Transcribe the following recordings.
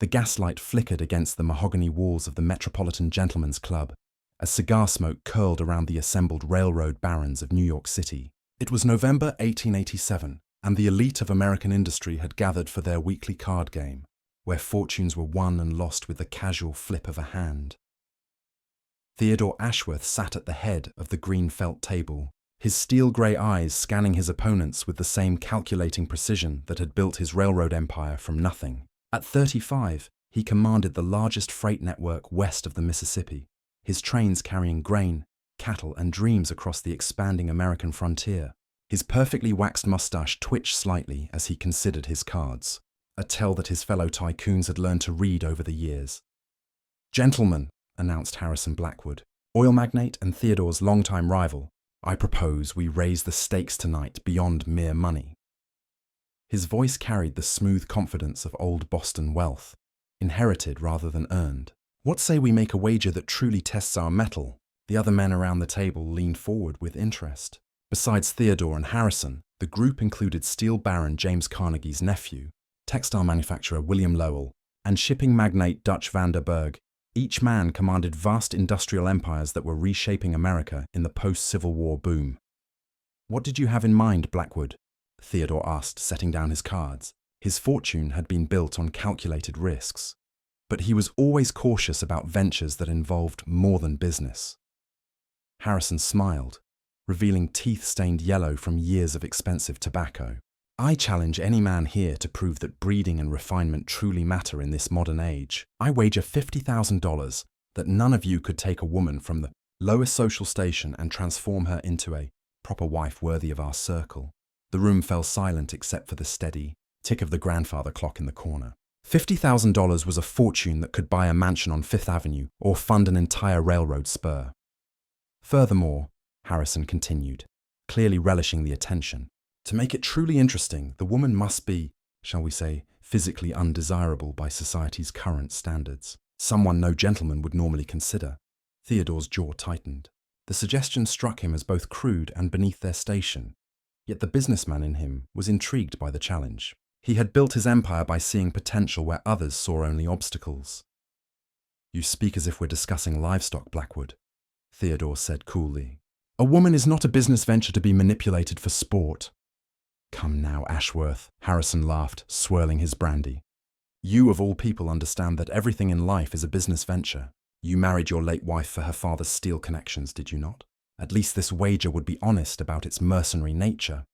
The gaslight flickered against the mahogany walls of the Metropolitan Gentlemen's Club as cigar smoke curled around the assembled railroad barons of New York City. It was November 1887, and the elite of American industry had gathered for their weekly card game, where fortunes were won and lost with the casual flip of a hand. Theodore Ashworth sat at the head of the green felt table, his steel-grey eyes scanning his opponents with the same calculating precision that had built his railroad empire from nothing. At 35, he commanded the largest freight network west of the Mississippi, his trains carrying grain, cattle, and dreams across the expanding American frontier. His perfectly waxed mustache twitched slightly as he considered his cards, a tell that his fellow tycoons had learned to read over the years. "Gentlemen," announced Harrison Blackwood, oil magnate and Theodore's longtime rival, "I propose we raise the stakes tonight beyond mere money." His voice carried the smooth confidence of old Boston wealth, inherited rather than earned. "What say we make a wager that truly tests our mettle?" The other men around the table leaned forward with interest. Besides Theodore and Harrison, the group included steel baron James Carnegie's nephew, textile manufacturer William Lowell, and shipping magnate Dutch van der Berg. Each man commanded vast industrial empires that were reshaping America in the post-Civil War boom. "What did you have in mind, Blackwood?" Theodore asked, setting down his cards. His fortune had been built on calculated risks, but he was always cautious about ventures that involved more than business. Harrison smiled, revealing teeth stained yellow from years of expensive tobacco. "I challenge any man here to prove that breeding and refinement truly matter in this modern age. I wager $50,000 that none of you could take a woman from the lowest social station and transform her into a proper wife worthy of our circle." The room fell silent except for the steady tick of the grandfather clock in the corner. $50,000 was a fortune that could buy a mansion on Fifth Avenue or fund an entire railroad spur. Furthermore, Harrison continued, clearly relishing the attention, to make it truly interesting, the woman must be, shall we say, physically undesirable by society's current standards. Someone no gentleman would normally consider. Theodore's jaw tightened. The suggestion struck him as both crude and beneath their station. Yet the businessman in him was intrigued by the challenge. He had built his empire by seeing potential where others saw only obstacles. "You speak as if we're discussing livestock, Blackwood," Theodore said coolly. "A woman is not a business venture to be manipulated for sport." "Come now, Ashworth," Harrison laughed, swirling his brandy. "You of all people understand that everything in life is a business venture. You married your late wife for her father's steel connections, did you not? At least this wager would be honest about its mercenary nature."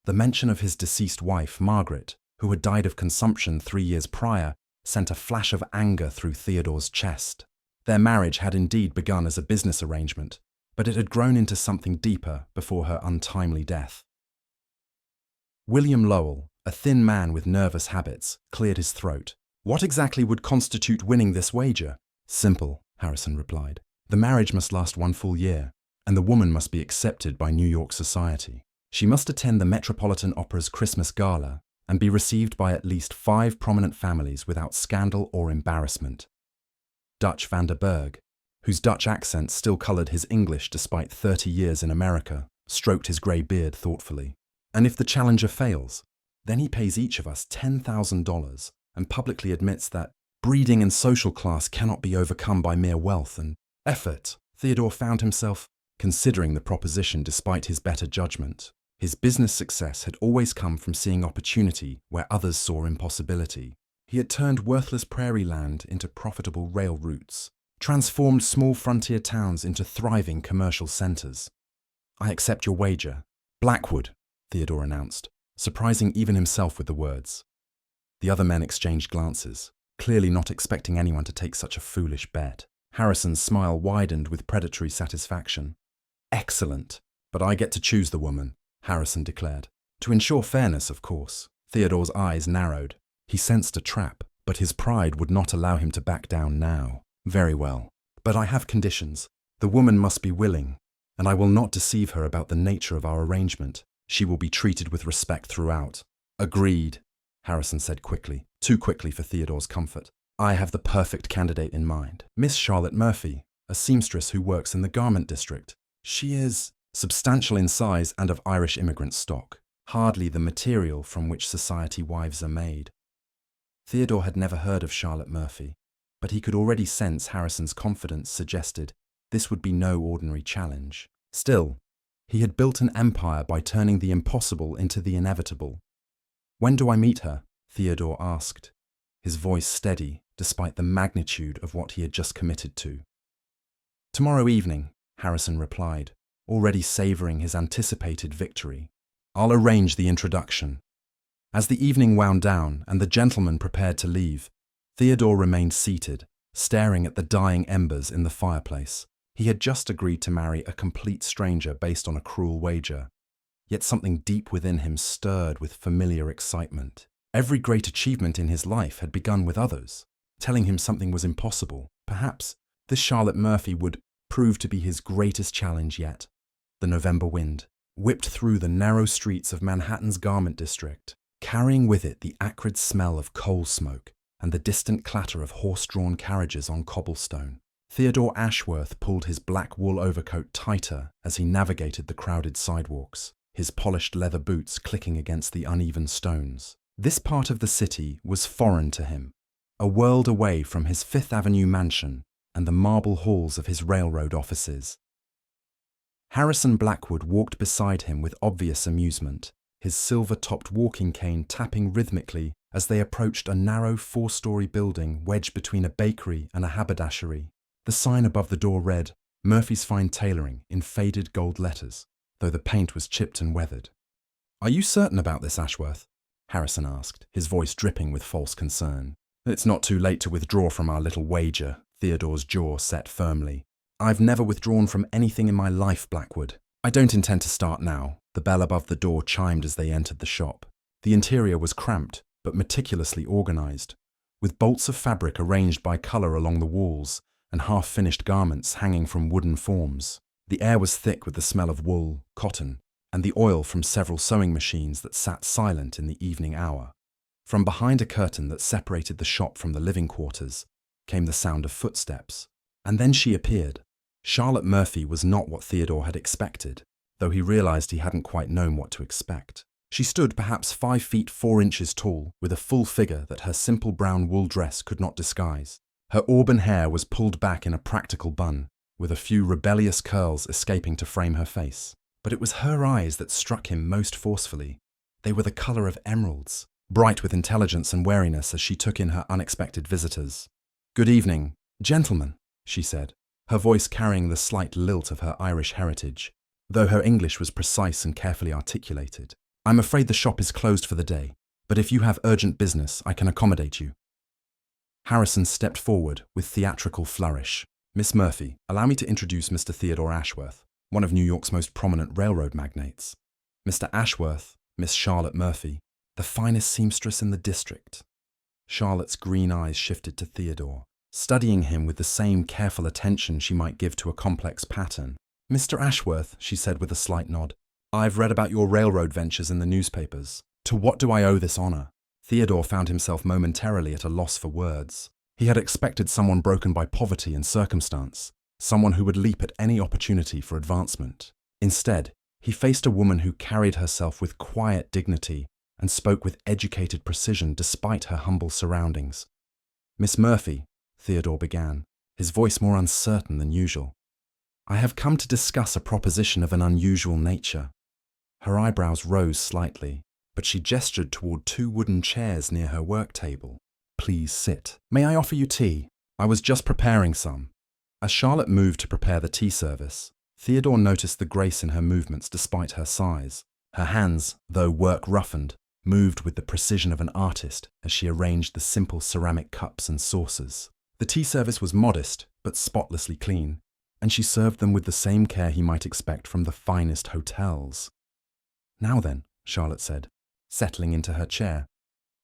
The mention of his deceased wife, Margaret, who had died of consumption 3 years prior, sent a flash of anger through Theodore's chest. Their marriage had indeed begun as a business arrangement, but it had grown into something deeper before her untimely death. William Lowell, a thin man with nervous habits, cleared his throat. "What exactly would constitute winning this wager?" "Simple," Harrison replied. "The marriage must last 1 full year, and the woman must be accepted by New York society. She must attend the Metropolitan Opera's Christmas Gala and be received by at least 5 prominent families without scandal or embarrassment." Dutch van der Berg, whose Dutch accent still coloured his English despite 30 years in America, stroked his grey beard thoughtfully. "And if the challenger fails, then he pays each of us $10,000 and publicly admits that breeding and social class cannot be overcome by mere wealth and effort." Theodore found himself considering the proposition despite his better judgment. His business success had always come from seeing opportunity where others saw impossibility. He had turned worthless prairie land into profitable rail routes, transformed small frontier towns into thriving commercial centres. "I accept your wager. Blackwood," Theodore announced, surprising even himself with the words. The other men exchanged glances, clearly not expecting anyone to take such a foolish bet. Harrison's smile widened with predatory satisfaction. "Excellent, but I get to choose the woman," Harrison declared. "To ensure fairness, of course." Theodore's eyes narrowed. He sensed a trap, but his pride would not allow him to back down now. "Very well, but I have conditions. The woman must be willing, and I will not deceive her about the nature of our arrangement. She will be treated with respect throughout." "Agreed," Harrison said quickly, too quickly for Theodore's comfort. "I have the perfect candidate in mind. Miss Charlotte Murphy, a seamstress who works in the garment district. She is substantial in size and of Irish immigrant stock, hardly the material from which society wives are made." Theodore had never heard of Charlotte Murphy, but he could already sense Harrison's confidence suggested this would be no ordinary challenge. Still, he had built an empire by turning the impossible into the inevitable. "When do I meet her?" Theodore asked, his voice steady despite the magnitude of what he had just committed to. "Tomorrow evening," Harrison replied, already savouring his anticipated victory. "I'll arrange the introduction." As the evening wound down and the gentlemen prepared to leave, Theodore remained seated, staring at the dying embers in the fireplace. He had just agreed to marry a complete stranger based on a cruel wager, yet something deep within him stirred with familiar excitement. Every great achievement in his life had begun with others, telling him something was impossible. Perhaps this Charlotte Murphy would prove to be his greatest challenge yet. The November wind whipped through the narrow streets of Manhattan's garment district, carrying with it the acrid smell of coal smoke and the distant clatter of horse-drawn carriages on cobblestone. Theodore Ashworth pulled his black wool overcoat tighter as he navigated the crowded sidewalks, his polished leather boots clicking against the uneven stones. This part of the city was foreign to him, a world away from his Fifth Avenue mansion and the marble halls of his railroad offices. Harrison Blackwood walked beside him with obvious amusement, his silver-topped walking cane tapping rhythmically as they approached a narrow four-story building wedged between a bakery and a haberdashery. The sign above the door read, "Murphy's Fine Tailoring," in faded gold letters, though the paint was chipped and weathered. "Are you certain about this, Ashworth?" Harrison asked, his voice dripping with false concern. "It's not too late to withdraw from our little wager." Theodore's jaw set firmly. "I've never withdrawn from anything in my life, Blackwood. I don't intend to start now." The bell above the door chimed as they entered the shop. The interior was cramped, but meticulously organized, with bolts of fabric arranged by color along the walls and half-finished garments hanging from wooden forms. The air was thick with the smell of wool, cotton, and the oil from several sewing machines that sat silent in the evening hour. From behind a curtain that separated the shop from the living quarters came the sound of footsteps. And then she appeared. Charlotte Murphy was not what Theodore had expected, though he realized he hadn't quite known what to expect. She stood perhaps 5 feet 4 inches tall, with a full figure that her simple brown wool dress could not disguise. Her auburn hair was pulled back in a practical bun, with a few rebellious curls escaping to frame her face. But it was her eyes that struck him most forcefully. They were the color of emeralds, bright with intelligence and wariness as she took in her unexpected visitors. "Good evening, gentlemen," she said, her voice carrying the slight lilt of her Irish heritage, though her English was precise and carefully articulated. "I'm afraid the shop is closed for the day, but if you have urgent business, I can accommodate you." Harrison stepped forward with theatrical flourish. "Miss Murphy, allow me to introduce Mr. Theodore Ashworth, one of New York's most prominent railroad magnates. Mr. Ashworth, Miss Charlotte Murphy, the finest seamstress in the district." Charlotte's green eyes shifted to Theodore, studying him with the same careful attention she might give to a complex pattern. "Mr. Ashworth," she said with a slight nod, "I've read about your railroad ventures in the newspapers. To what do I owe this honor?" Theodore found himself momentarily at a loss for words. He had expected someone broken by poverty and circumstance, someone who would leap at any opportunity for advancement. Instead, he faced a woman who carried herself with quiet dignity and spoke with educated precision despite her humble surroundings. "Miss Murphy," Theodore began, his voice more uncertain than usual, "I have come to discuss a proposition of an unusual nature." Her eyebrows rose slightly, but she gestured toward 2 wooden chairs near her work table. "Please sit. May I offer you tea? I was just preparing some." As Charlotte moved to prepare the tea service, Theodore noticed the grace in her movements despite her size. Her hands, though work roughened, moved with the precision of an artist as she arranged the simple ceramic cups and saucers. The tea service was modest, but spotlessly clean, and she served them with the same care he might expect from the finest hotels. "Now then," Charlotte said, settling into her chair,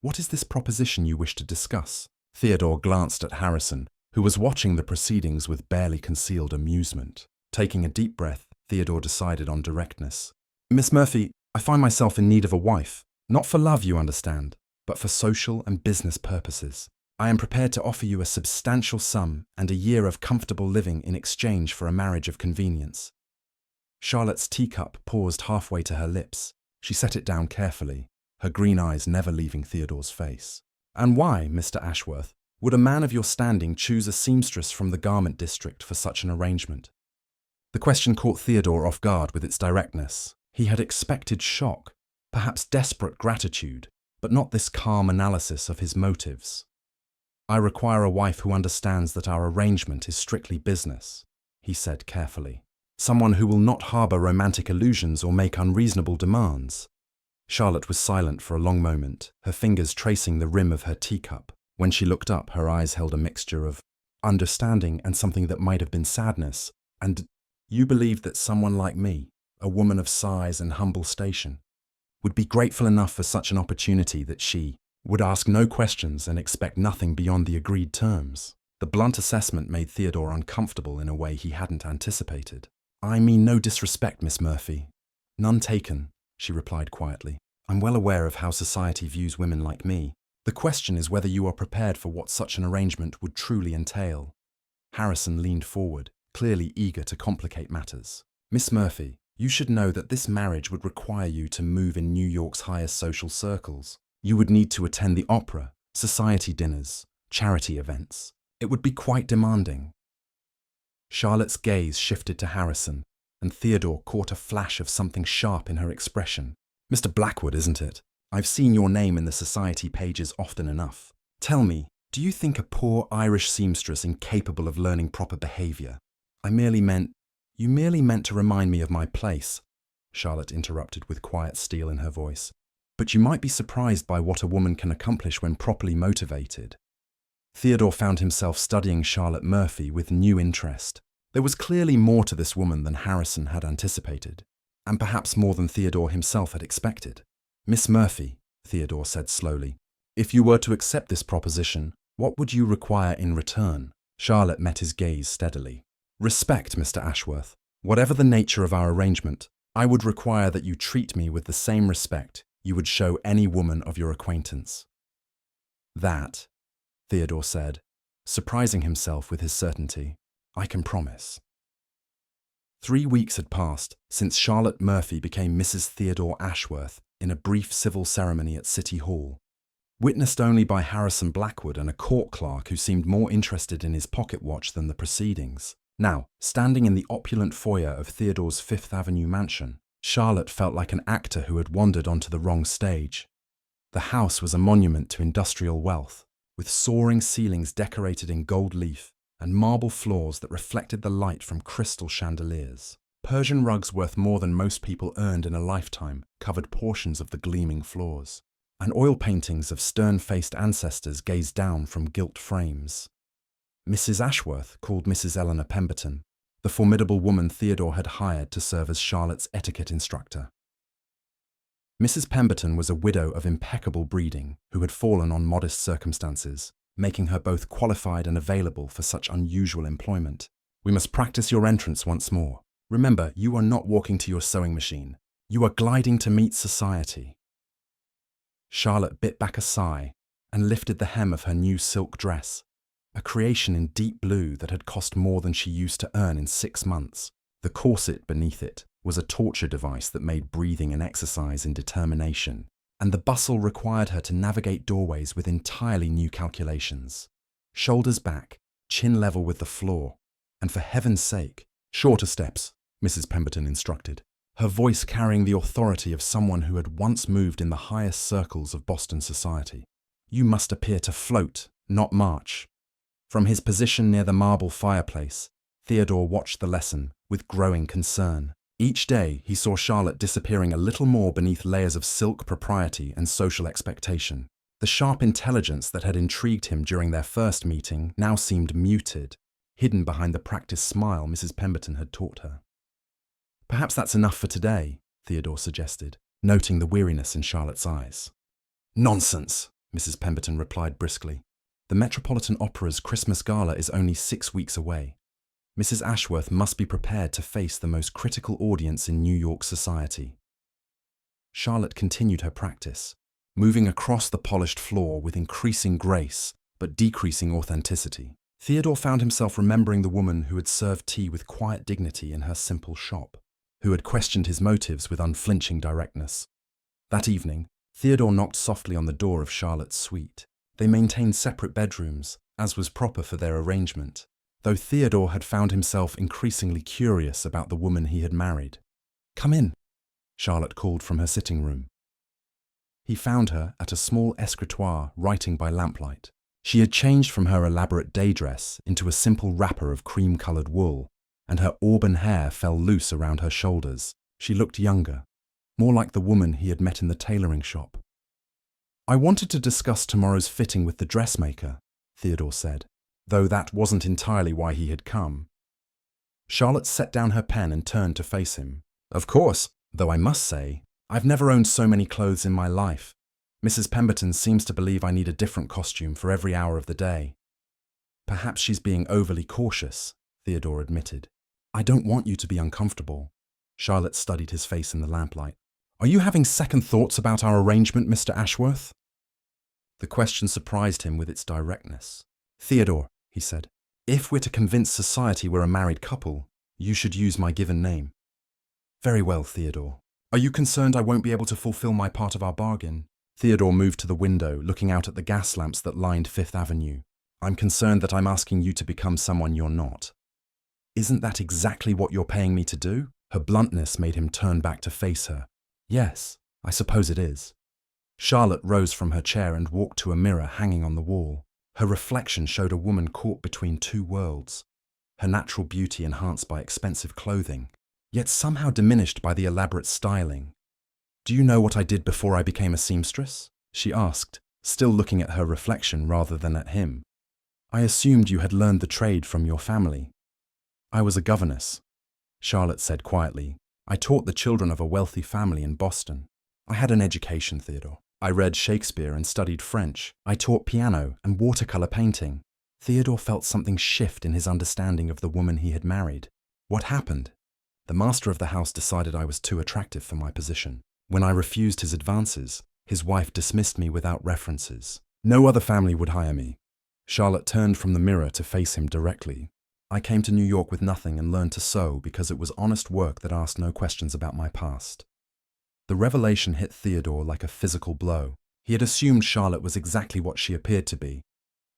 "what is this proposition you wish to discuss?" Theodore glanced at Harrison, who was watching the proceedings with barely concealed amusement. Taking a deep breath, Theodore decided on directness. "Miss Murphy, I find myself in need of a wife. Not for love, you understand, but for social and business purposes. I am prepared to offer you a substantial sum and a year of comfortable living in exchange for a marriage of convenience." Charlotte's teacup paused halfway to her lips. She set it down carefully, her green eyes never leaving Theodore's face. And why, Mr. Ashworth, would a man of your standing choose a seamstress from the garment district for such an arrangement? The question caught Theodore off guard with its directness. He had expected shock, perhaps desperate gratitude, but not this calm analysis of his motives. "I require a wife who understands that our arrangement is strictly business," he said carefully. "Someone who will not harbour romantic illusions or make unreasonable demands." Charlotte was silent for a long moment, her fingers tracing the rim of her teacup. When she looked up, her eyes held a mixture of understanding and something that might have been sadness. "And you believe that someone like me, a woman of size and humble station, would be grateful enough for such an opportunity that she would ask no questions and expect nothing beyond the agreed terms?" The blunt assessment made Theodore uncomfortable in a way he hadn't anticipated. "I mean no disrespect, Miss Murphy. None taken," she replied quietly. "I'm well aware of how society views women like me. The question is whether you are prepared for what such an arrangement would truly entail." Harrison leaned forward, clearly eager to complicate matters. "Miss Murphy, you should know that this marriage would require you to move in New York's highest social circles. You would need to attend the opera, society dinners, charity events. It would be quite demanding." Charlotte's gaze shifted to Harrison, and Theodore caught a flash of something sharp in her expression. "Mr. Blackwood, isn't it? I've seen your name in the society pages often enough. Tell me, do you think a poor Irish seamstress incapable of learning proper behaviour?" "You merely meant to remind me of my place," Charlotte interrupted with quiet steel in her voice. "But you might be surprised by what a woman can accomplish when properly motivated." Theodore found himself studying Charlotte Murphy with new interest. There was clearly more to this woman than Harrison had anticipated, and perhaps more than Theodore himself had expected. "Miss Murphy," Theodore said slowly, "if you were to accept this proposition, what would you require in return?" Charlotte met his gaze steadily. "Respect, Mr. Ashworth. Whatever the nature of our arrangement, I would require that you treat me with the same respect you would show any woman of your acquaintance." "That," Theodore said, surprising himself with his certainty, "I can promise." 3 weeks had passed since Charlotte Murphy became Mrs. Theodore Ashworth in a brief civil ceremony at City Hall. Witnessed only by Harrison Blackwood and a court clerk who seemed more interested in his pocket watch than the proceedings. Now, standing in the opulent foyer of Theodore's Fifth Avenue mansion, Charlotte felt like an actor who had wandered onto the wrong stage. The house was a monument to industrial wealth, with soaring ceilings decorated in gold leaf and marble floors that reflected the light from crystal chandeliers. Persian rugs worth more than most people earned in a lifetime covered portions of the gleaming floors, and oil paintings of stern-faced ancestors gazed down from gilt frames. Mrs. Ashworth called Mrs. Eleanor Pemberton, the formidable woman Theodore had hired to serve as Charlotte's etiquette instructor. Mrs. Pemberton was a widow of impeccable breeding who had fallen on modest circumstances, making her both qualified and available for such unusual employment. "We must practice your entrance once more. Remember, you are not walking to your sewing machine. You are gliding to meet society." Charlotte bit back a sigh and lifted the hem of her new silk dress, a creation in deep blue that had cost more than she used to earn in 6 months. The corset beneath it was a torture device that made breathing an exercise in determination, and the bustle required her to navigate doorways with entirely new calculations. Shoulders back, chin level with the floor, and for heaven's sake, shorter steps, Mrs. Pemberton instructed, her voice carrying the authority of someone who had once moved in the highest circles of Boston society. "You must appear to float, not march." From his position near the marble fireplace, Theodore watched the lesson with growing concern. Each day he saw Charlotte disappearing a little more beneath layers of silk propriety and social expectation. The sharp intelligence that had intrigued him during their first meeting now seemed muted, hidden behind the practiced smile Mrs. Pemberton had taught her. "Perhaps that's enough for today," Theodore suggested, noting the weariness in Charlotte's eyes. "Nonsense," Mrs. Pemberton replied briskly. "The Metropolitan Opera's Christmas Gala is only 6 weeks away. Mrs. Ashworth must be prepared to face the most critical audience in New York society." Charlotte continued her practice, moving across the polished floor with increasing grace but decreasing authenticity. Theodore found himself remembering the woman who had served tea with quiet dignity in her simple shop, who had questioned his motives with unflinching directness. That evening, Theodore knocked softly on the door of Charlotte's suite. They maintained separate bedrooms, as was proper for their arrangement, though Theodore had found himself increasingly curious about the woman he had married. "Come in," Charlotte called from her sitting room. He found her at a small escritoire writing by lamplight. She had changed from her elaborate day dress into a simple wrapper of cream-coloured wool, and her auburn hair fell loose around her shoulders. She looked younger, more like the woman he had met in the tailoring shop. "I wanted to discuss tomorrow's fitting with the dressmaker," Theodore said, though that wasn't entirely why he had come. Charlotte set down her pen and turned to face him. "Of course, though I must say, I've never owned so many clothes in my life. Mrs. Pemberton seems to believe I need a different costume for every hour of the day." "Perhaps she's being overly cautious," Theodore admitted. "I don't want you to be uncomfortable." Charlotte studied his face in the lamplight. "Are you having second thoughts about our arrangement, Mr. Ashworth?" The question surprised him with its directness. "Theodore," he said, "if we're to convince society we're a married couple, you should use my given name." "Very well, Theodore. Are you concerned I won't be able to fulfill my part of our bargain?" Theodore moved to the window, looking out at the gas lamps that lined Fifth Avenue. "I'm concerned that I'm asking you to become someone you're not." "Isn't that exactly what you're paying me to do?" Her bluntness made him turn back to face her. "Yes, I suppose it is." Charlotte rose from her chair and walked to a mirror hanging on the wall. Her reflection showed a woman caught between two worlds, her natural beauty enhanced by expensive clothing, yet somehow diminished by the elaborate styling. "Do you know what I did before I became a seamstress?" she asked, still looking at her reflection rather than at him. "I assumed you had learned the trade from your family." "I was a governess," Charlotte said quietly. "I taught the children of a wealthy family in Boston. I had an education, Theodore. I read Shakespeare and studied French. I taught piano and watercolor painting." Theodore felt something shift in his understanding of the woman he had married. "What happened?" "The master of the house decided I was too attractive for my position. When I refused his advances, his wife dismissed me without references. No other family would hire me." Charlotte turned from the mirror to face him directly. "I came to New York with nothing and learned to sew because it was honest work that asked no questions about my past." The revelation hit Theodore like a physical blow. He had assumed Charlotte was exactly what she appeared to be,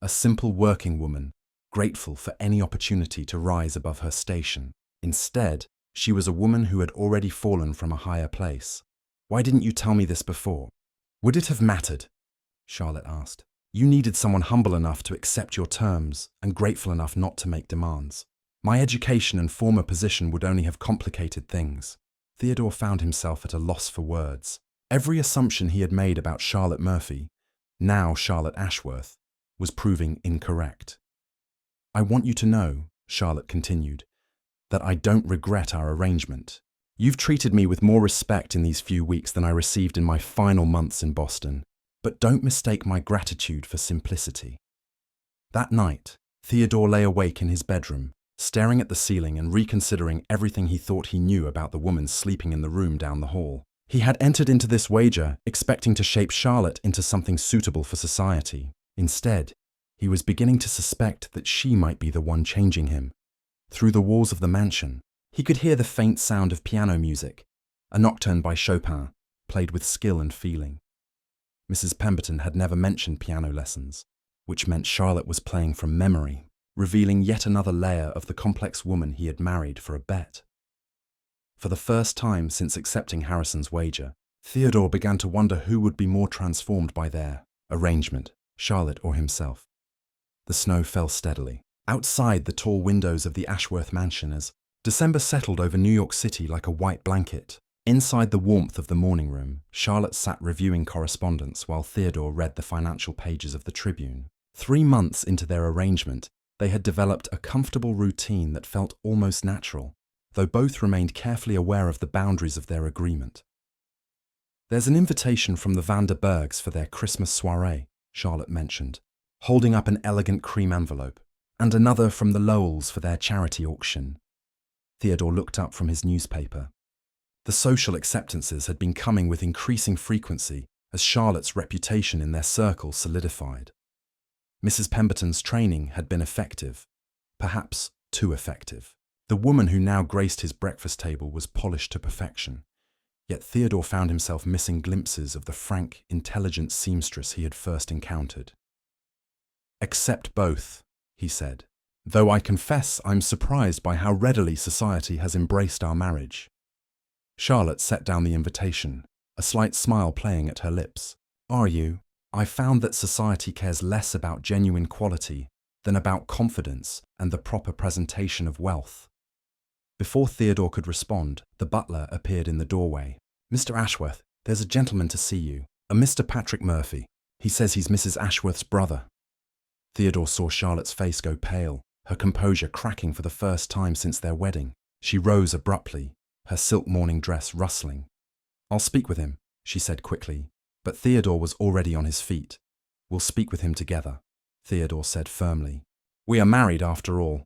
a simple working woman, grateful for any opportunity to rise above her station. Instead, she was a woman who had already fallen from a higher place. "Why didn't you tell me this before?" "Would it have mattered?" Charlotte asked. "You needed someone humble enough to accept your terms and grateful enough not to make demands. My education and former position would only have complicated things." Theodore found himself at a loss for words. Every assumption he had made about Charlotte Murphy, now Charlotte Ashworth, was proving incorrect. "I want you to know," Charlotte continued, "that I don't regret our arrangement. You've treated me with more respect in these few weeks than I received in my final months in Boston, but don't mistake my gratitude for simplicity." That night, Theodore lay awake in his bedroom, staring at the ceiling and reconsidering everything he thought he knew about the woman sleeping in the room down the hall. He had entered into this wager expecting to shape Charlotte into something suitable for society. Instead, he was beginning to suspect that she might be the one changing him. Through the walls of the mansion, he could hear the faint sound of piano music, a nocturne by Chopin, played with skill and feeling. Mrs. Pemberton had never mentioned piano lessons, which meant Charlotte was playing from memory, revealing yet another layer of the complex woman he had married for a bet. For the first time since accepting Harrison's wager, Theodore began to wonder who would be more transformed by their arrangement, Charlotte or himself. The snow fell steadily. Outside the tall windows of the Ashworth mansion as December settled over New York City like a white blanket. Inside the warmth of the morning room, Charlotte sat reviewing correspondence while Theodore read the financial pages of the Tribune. 3 months into their arrangement, they had developed a comfortable routine that felt almost natural, though both remained carefully aware of the boundaries of their agreement. "There's an invitation from the Vanderbergs for their Christmas soirée," Charlotte mentioned, holding up an elegant cream envelope, "and another from the Lowells for their charity auction." Theodore looked up from his newspaper. The social acceptances had been coming with increasing frequency as Charlotte's reputation in their circle solidified. Mrs. Pemberton's training had been effective, perhaps too effective. The woman who now graced his breakfast table was polished to perfection, yet Theodore found himself missing glimpses of the frank, intelligent seamstress he had first encountered. Accept both, he said, though I confess I'm surprised by how readily society has embraced our marriage. Charlotte set down the invitation, a slight smile playing at her lips. Are you? I found that society cares less about genuine quality than about confidence and the proper presentation of wealth. Before Theodore could respond, the butler appeared in the doorway. Mr. Ashworth, there's a gentleman to see you, a Mr. Patrick Murphy. He says he's Mrs. Ashworth's brother. Theodore saw Charlotte's face go pale, her composure cracking for the first time since their wedding. She rose abruptly, her silk morning dress rustling. I'll speak with him, she said quickly, but Theodore was already on his feet. We'll speak with him together, Theodore said firmly. We are married after all.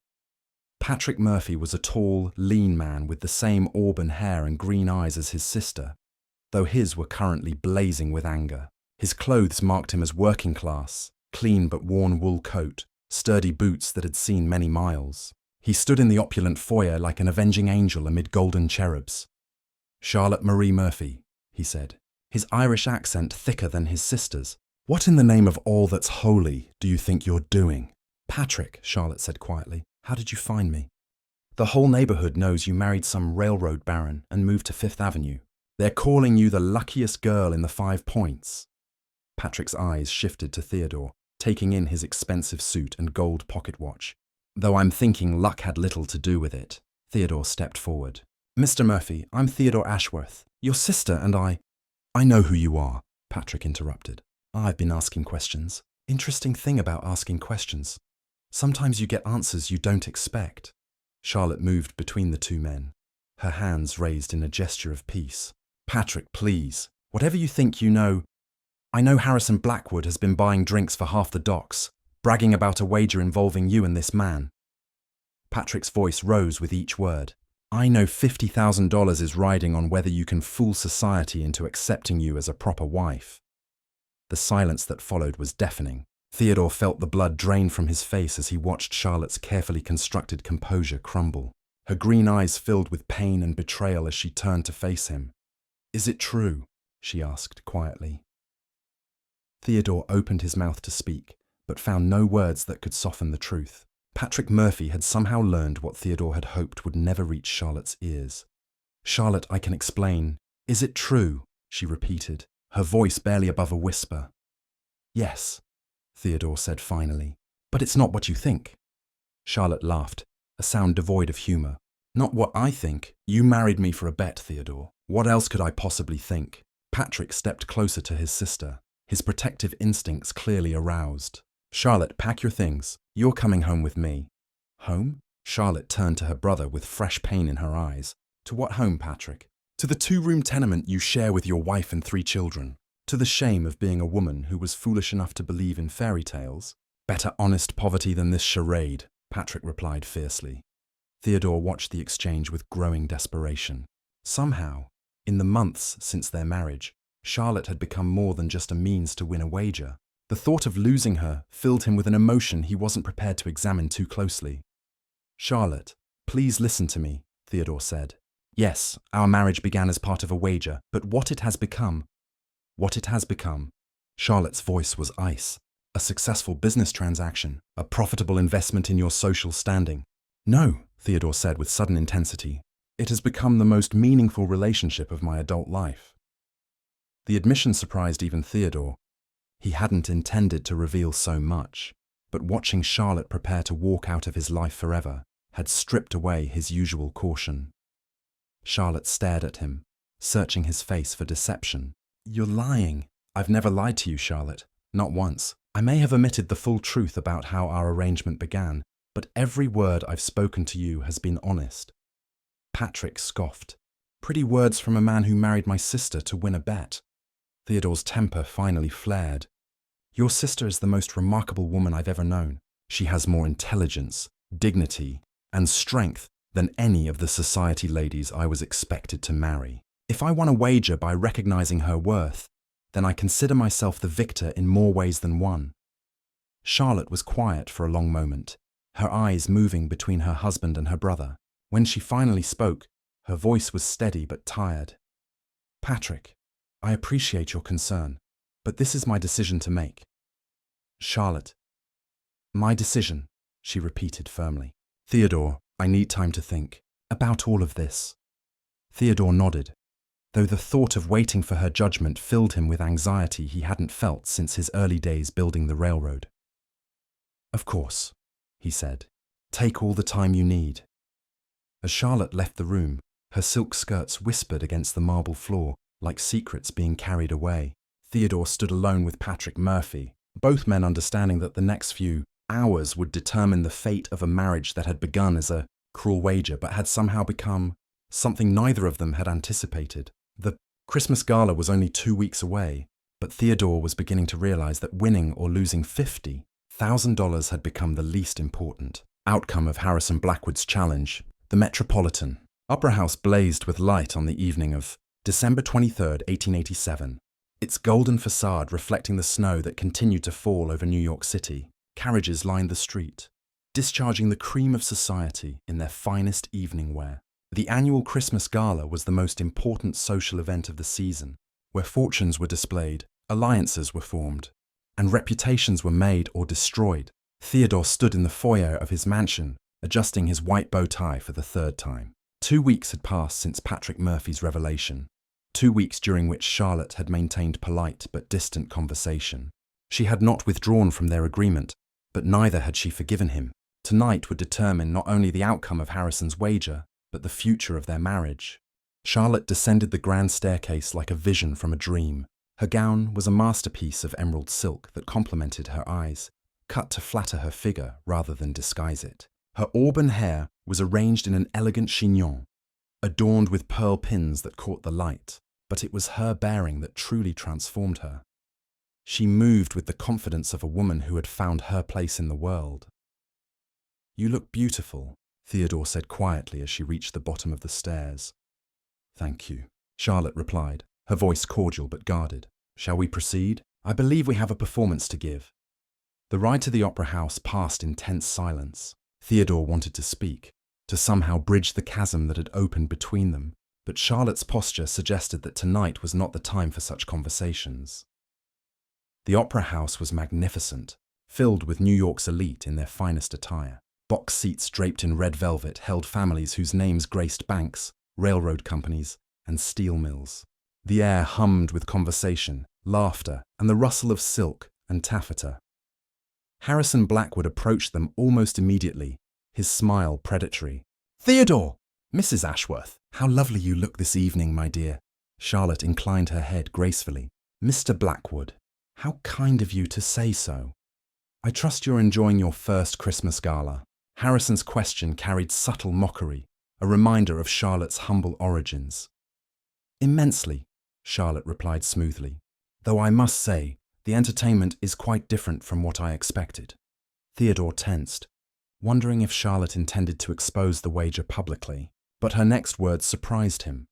Patrick Murphy was a tall, lean man with the same auburn hair and green eyes as his sister, though his were currently blazing with anger. His clothes marked him as working class, clean but worn wool coat, sturdy boots that had seen many miles. He stood in the opulent foyer like an avenging angel amid golden cherubs. Charlotte Marie Murphy, he said, his Irish accent thicker than his sister's. What in the name of all that's holy do you think you're doing? Patrick, Charlotte said quietly, how did you find me? The whole neighborhood knows you married some railroad baron and moved to Fifth Avenue. They're calling you the luckiest girl in the 5 Points. Patrick's eyes shifted to Theodore, taking in his expensive suit and gold pocket watch. Though I'm thinking luck had little to do with it. Theodore stepped forward. Mr. Murphy, I'm Theodore Ashworth. Your sister and I know who you are, Patrick interrupted. I've been asking questions. Interesting thing about asking questions. Sometimes you get answers you don't expect. Charlotte moved between the two men, her hands raised in a gesture of peace. Patrick, please, whatever you think you know. I know Harrison Blackwood has been buying drinks for half the docks, bragging about a wager involving you and this man. Patrick's voice rose with each word. I know $50,000 is riding on whether you can fool society into accepting you as a proper wife. The silence that followed was deafening. Theodore felt the blood drain from his face as he watched Charlotte's carefully constructed composure crumble. Her green eyes filled with pain and betrayal as she turned to face him. Is it true? She asked quietly. Theodore opened his mouth to speak, but found no words that could soften the truth. Patrick Murphy had somehow learned what Theodore had hoped would never reach Charlotte's ears. Charlotte, I can explain. Is it true? She repeated, her voice barely above a whisper. Yes, Theodore said finally, but it's not what you think. Charlotte laughed, a sound devoid of humor. Not what I think. You married me for a bet, Theodore. What else could I possibly think? Patrick stepped closer to his sister, his protective instincts clearly aroused. Charlotte, pack your things. You're coming home with me. Home? Charlotte turned to her brother with fresh pain in her eyes. To what home, Patrick? To the 2-room tenement you share with your wife and 3 children. To the shame of being a woman who was foolish enough to believe in fairy tales. Better honest poverty than this charade, Patrick replied fiercely. Theodore watched the exchange with growing desperation. Somehow, in the months since their marriage, Charlotte had become more than just a means to win a wager. The thought of losing her filled him with an emotion he wasn't prepared to examine too closely. Charlotte, please listen to me, Theodore said. Yes, our marriage began as part of a wager, but what it has become. Charlotte's voice was ice. A successful business transaction, a profitable investment in your social standing. No, Theodore said with sudden intensity. It has become the most meaningful relationship of my adult life. The admission surprised even Theodore. He hadn't intended to reveal so much, but watching Charlotte prepare to walk out of his life forever had stripped away his usual caution. Charlotte stared at him, searching his face for deception. You're lying. I've never lied to you, Charlotte. Not once. I may have omitted the full truth about how our arrangement began, but every word I've spoken to you has been honest. Patrick scoffed. Pretty words from a man who married my sister to win a bet. Theodore's temper finally flared. Your sister is the most remarkable woman I've ever known. She has more intelligence, dignity, and strength than any of the society ladies I was expected to marry. If I won a wager by recognizing her worth, then I consider myself the victor in more ways than one. Charlotte was quiet for a long moment, her eyes moving between her husband and her brother. When she finally spoke, her voice was steady but tired. Patrick, I appreciate your concern, but this is my decision to make. Charlotte, My decision, she repeated firmly. Theodore, I need time to think. About all of this. Theodore nodded, though the thought of waiting for her judgment filled him with anxiety he hadn't felt since his early days building the railroad. Of course, he said. Take all the time you need. As Charlotte left the room, her silk skirts whispered against the marble floor like secrets being carried away. Theodore stood alone with Patrick Murphy, both men understanding that the next few hours would determine the fate of a marriage that had begun as a cruel wager but had somehow become something neither of them had anticipated. The Christmas gala was only 2 weeks away, but Theodore was beginning to realize that winning or losing $50,000 had become the least important outcome of Harrison Blackwood's challenge. The Metropolitan Opera House blazed with light on the evening of December 23, 1887, its golden facade reflecting the snow that continued to fall over New York City. Carriages lined the street, discharging the cream of society in their finest evening wear. The annual Christmas Gala was the most important social event of the season, where fortunes were displayed, alliances were formed, and reputations were made or destroyed. Theodore stood in the foyer of his mansion, adjusting his white bow tie for the third time. 2 weeks had passed since Patrick Murphy's revelation, 2 weeks during which Charlotte had maintained polite but distant conversation. She had not withdrawn from their agreement, but neither had she forgiven him. Tonight would determine not only the outcome of Harrison's wager, but the future of their marriage. Charlotte descended the grand staircase like a vision from a dream. Her gown was a masterpiece of emerald silk that complemented her eyes, cut to flatter her figure rather than disguise it. Her auburn hair was arranged in an elegant chignon, adorned with pearl pins that caught the light, but it was her bearing that truly transformed her. She moved with the confidence of a woman who had found her place in the world. You look beautiful, Theodore said quietly as she reached the bottom of the stairs. Thank you, Charlotte replied, her voice cordial but guarded. Shall we proceed? I believe we have a performance to give. The ride to the opera house passed in tense silence. Theodore wanted to speak, to somehow bridge the chasm that had opened between them, but Charlotte's posture suggested that tonight was not the time for such conversations. The opera house was magnificent, filled with New York's elite in their finest attire. Box seats draped in red velvet held families whose names graced banks, railroad companies, and steel mills. The air hummed with conversation, laughter, and the rustle of silk and taffeta. Harrison Blackwood approached them almost immediately, his smile predatory. Theodore! Mrs. Ashworth, how lovely you look this evening, my dear. Charlotte inclined her head gracefully. Mr. Blackwood, how kind of you to say so. I trust you're enjoying your first Christmas gala. Harrison's question carried subtle mockery, a reminder of Charlotte's humble origins. Immensely, Charlotte replied smoothly, though I must say, the entertainment is quite different from what I expected. Theodore tensed, wondering if Charlotte intended to expose the wager publicly, but her next words surprised him.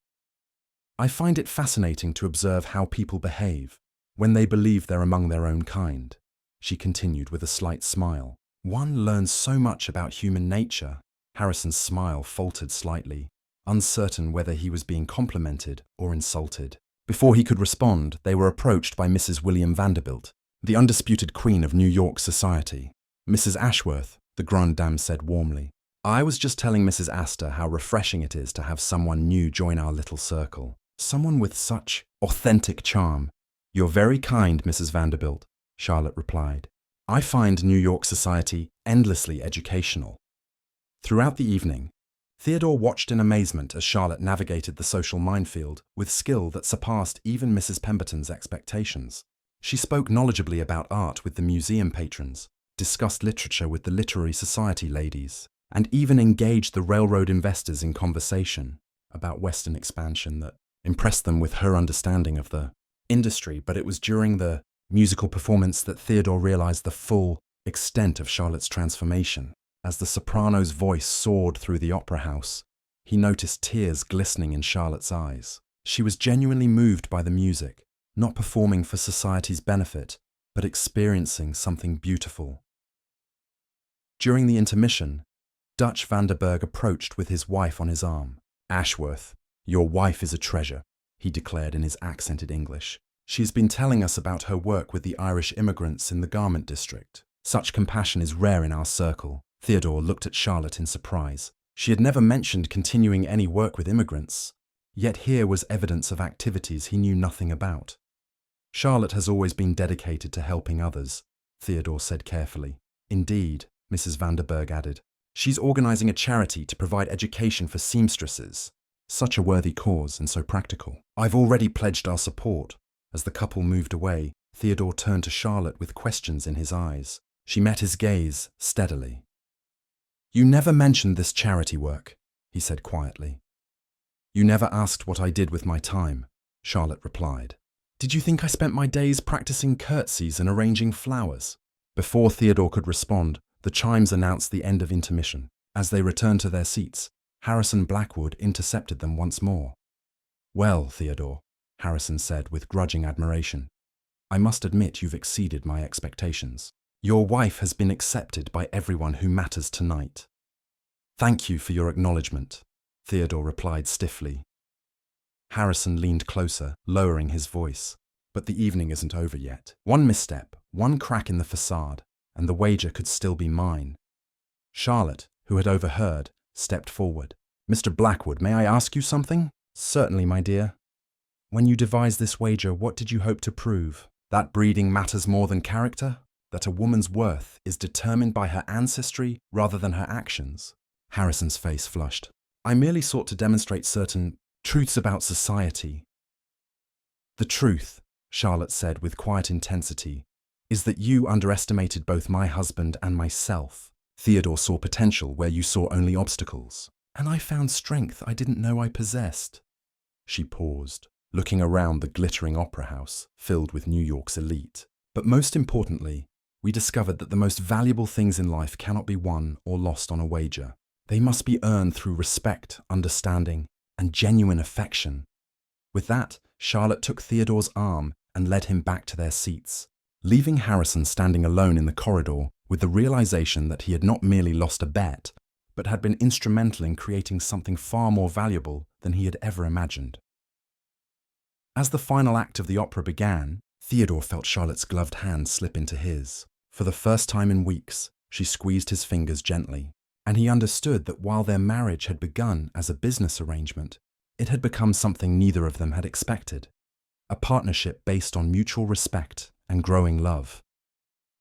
I find it fascinating to observe how people behave when they believe they're among their own kind, she continued with a slight smile. One learns so much about human nature. Harrison's smile faltered slightly, uncertain whether he was being complimented or insulted. Before he could respond, they were approached by Mrs. William Vanderbilt, the undisputed queen of New York society. Mrs. Ashworth, the grande dame said warmly. I was just telling Mrs. Astor how refreshing it is to have someone new join our little circle. Someone with such authentic charm. You're very kind, Mrs. Vanderbilt, Charlotte replied. I find New York society endlessly educational. Throughout the evening, Theodore watched in amazement as Charlotte navigated the social minefield with skill that surpassed even Mrs. Pemberton's expectations. She spoke knowledgeably about art with the museum patrons, discussed literature with the literary society ladies, and even engaged the railroad investors in conversation about Western expansion that impressed them with her understanding of the industry. But it was during the musical performance that Theodore realized the full extent of Charlotte's transformation. As the soprano's voice soared through the opera house, he noticed tears glistening in Charlotte's eyes. She was genuinely moved by the music, not performing for society's benefit, but experiencing something beautiful. During the intermission, Dutch Vanderberg approached with his wife on his arm. Ashworth, your wife is a treasure, he declared in his accented English. She's been telling us about her work with the Irish immigrants in the garment district. Such compassion is rare in our circle. Theodore looked at Charlotte in surprise. She had never mentioned continuing any work with immigrants, yet here was evidence of activities he knew nothing about. Charlotte has always been dedicated to helping others, Theodore said carefully. Indeed, Mrs. Vanderberg added. She's organizing a charity to provide education for seamstresses. Such a worthy cause and so practical. I've already pledged our support. As the couple moved away, Theodore turned to Charlotte with questions in his eyes. She met his gaze steadily. You never mentioned this charity work, he said quietly. You never asked what I did with my time, Charlotte replied. Did you think I spent my days practicing curtsies and arranging flowers? Before Theodore could respond, the chimes announced the end of intermission. As they returned to their seats, Harrison Blackwood intercepted them once more. Well, Theodore, Harrison said with grudging admiration, I must admit you've exceeded my expectations. Your wife has been accepted by everyone who matters tonight. Thank you for your acknowledgement, Theodore replied stiffly. Harrison leaned closer, lowering his voice. But the evening isn't over yet. One misstep, one crack in the facade, and the wager could still be mine. Charlotte, who had overheard, stepped forward. Mr. Blackwood, may I ask you something? Certainly, my dear. When you devised this wager, what did you hope to prove? That breeding matters more than character? That a woman's worth is determined by her ancestry rather than her actions? Harrison's face flushed. I merely sought to demonstrate certain truths about society. The truth, Charlotte said with quiet intensity, is that you underestimated both my husband and myself. Theodore saw potential where you saw only obstacles, and I found strength I didn't know I possessed. She paused, looking around the glittering opera house filled with New York's elite. But most importantly, we discovered that the most valuable things in life cannot be won or lost on a wager. They must be earned through respect, understanding, and genuine affection. With that, Charlotte took Theodore's arm and led him back to their seats, leaving Harrison standing alone in the corridor with the realization that he had not merely lost a bet, but had been instrumental in creating something far more valuable than he had ever imagined. As the final act of the opera began, Theodore felt Charlotte's gloved hand slip into his. For the first time in weeks, she squeezed his fingers gently, and he understood that while their marriage had begun as a business arrangement, it had become something neither of them had expected. A partnership based on mutual respect and growing love.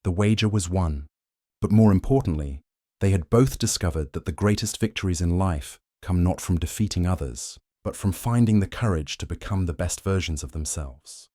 The wager was won, but more importantly, they had both discovered that the greatest victories in life come not from defeating others, but from finding the courage to become the best versions of themselves.